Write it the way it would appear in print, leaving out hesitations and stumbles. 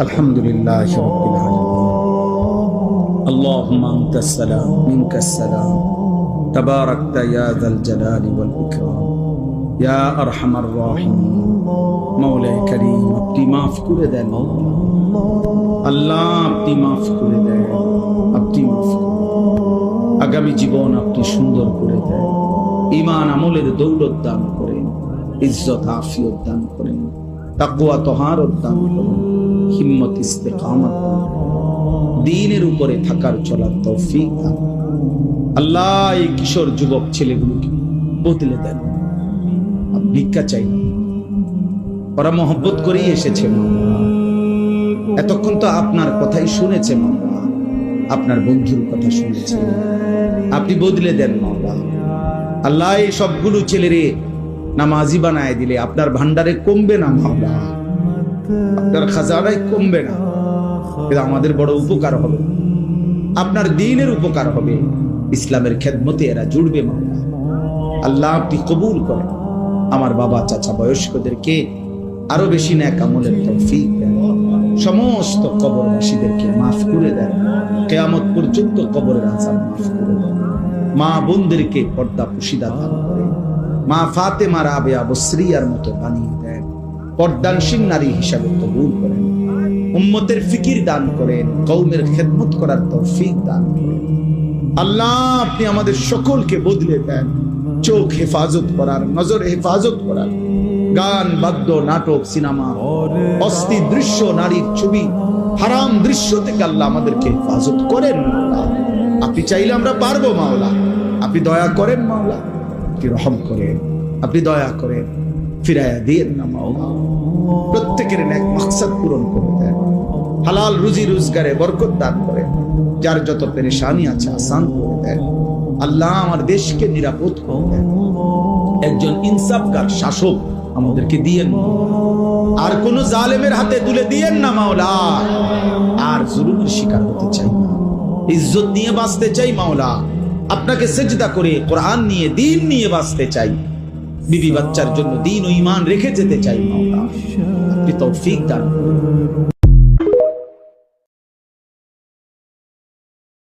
আলহামদুলিল্লাহি রাব্বিল আলামিন। আল্লাহুম্মা আনতাস সালাম মিনকাস সালাম তাবারাকতা ইয়া যাল জালালি ওয়াল ইকরাম ইয়া আরহামার রাহিমিন। মাওলায়ে কারীম, আপনি মাফ করে দেন আল্লাহ, আপনি মাফ করে দেন, আপনি মাফ করে দেন। আগামী জীবন আপনি সুন্দর করে দেন, ঈমান আমলের দৌলত দান করেন, ইজ্জত আফিয়ত দান করেন, তাকওয়া তহারত দান করেন, হিম্মত ইস্তেকামত দান করেন, দ্বীনের উপরে থাকার চলার তৌফিক দান করেন। আল্লাহ, এই কিশোর যুবক ছেলেগুলোকে বদলে দেন। ভিক্ষা চাই না, ওরা মহব্বত করেই এসেছে মাওলা। এতক্ষণ তো আপনার কথাই শুনেছে মাওলা, আপনার বন্ধুর কথা শুনেছে। আপনি বদলে দেন মাওলা। আল্লাহ, এই সবগুলো ছেলেরে নামাজি বানায় দিলে আপনার ভান্ডারে কমবে না মাওলা, আপনার খাজানায় কমবে না, কিন্তু আমাদের বড় উপকার হবে, আপনার দ্বীনের উপকার হবে, ইসলামের খেদমতে এরা জুড়বে মাওলা। আল্লাহ, আপনি কবুল করেন। আমার বাবা চাচা বয়স্কদেরকে আরো বেশি নেক আমলের তৌফিক দেন। সমস্ত কবরবাসীদেরকে মাফ করে দেন, কিয়ামত পর্যন্ত কবরের আযাব মাফ করে দেন। মা বোনদেরকে পর্দা পুশিদা দান করেন। মা ফাতেমা রাবেয়া বসরিয়ার মতো বানিয়ে দেন, পর্দানশীল নারী হিসাবে কবুল করেন। উম্মতের ফিকির দান করেন, কওমের খেদমত করার তৌফিক দান করেন। আল্লাহ, আপনি আমাদের সকলকে বদলে দেন, চোখ হেফাজত করার, নজর হেফাজত করার, গান বাদ্য নাটক সিনেমা অস্থির দৃশ্য নারীর ছবি হারাম দৃশ্য থেকে আল্লাহ আমাদেরকে হেফাজত করেন মাওলা। আপনি চাইলে আমরা পারবো মাওলা, আপনি দয়া করেন মাওলা, আপনি রহম করেন, আপনি দয়া করেন, ফিরাইয়া দিয়েন না মাওলা। প্রত্যেকের নেক মাকসাদ পূরণ করে দেন, হালাল রুজি রোজগারে বরকত দান করেন, যার যত পেরেশানি আছে আসান করে দেন। আল্লাহ, আমার দেশকে নিরাপদ করে দেন, একজন ইনসাফকার শাসক আমাদেরকে দিয়েন, আর কোন জালেমের হাতে তুলে দিয়েন না মাওলা। আর জুলুমের শিকার হতে চাই না, ইজ্জত নিয়ে বাঁচতে চাই মাওলা, আপনাকে সেজদা করে কোরআন নিয়ে দ্বীন নিয়ে বাঁচতে চাই, বিবি বাচ্চার জন্য দ্বীন ও ঈমান রেখে যেতে চাই মাওলা। আপনি তৌফিক দান করুন।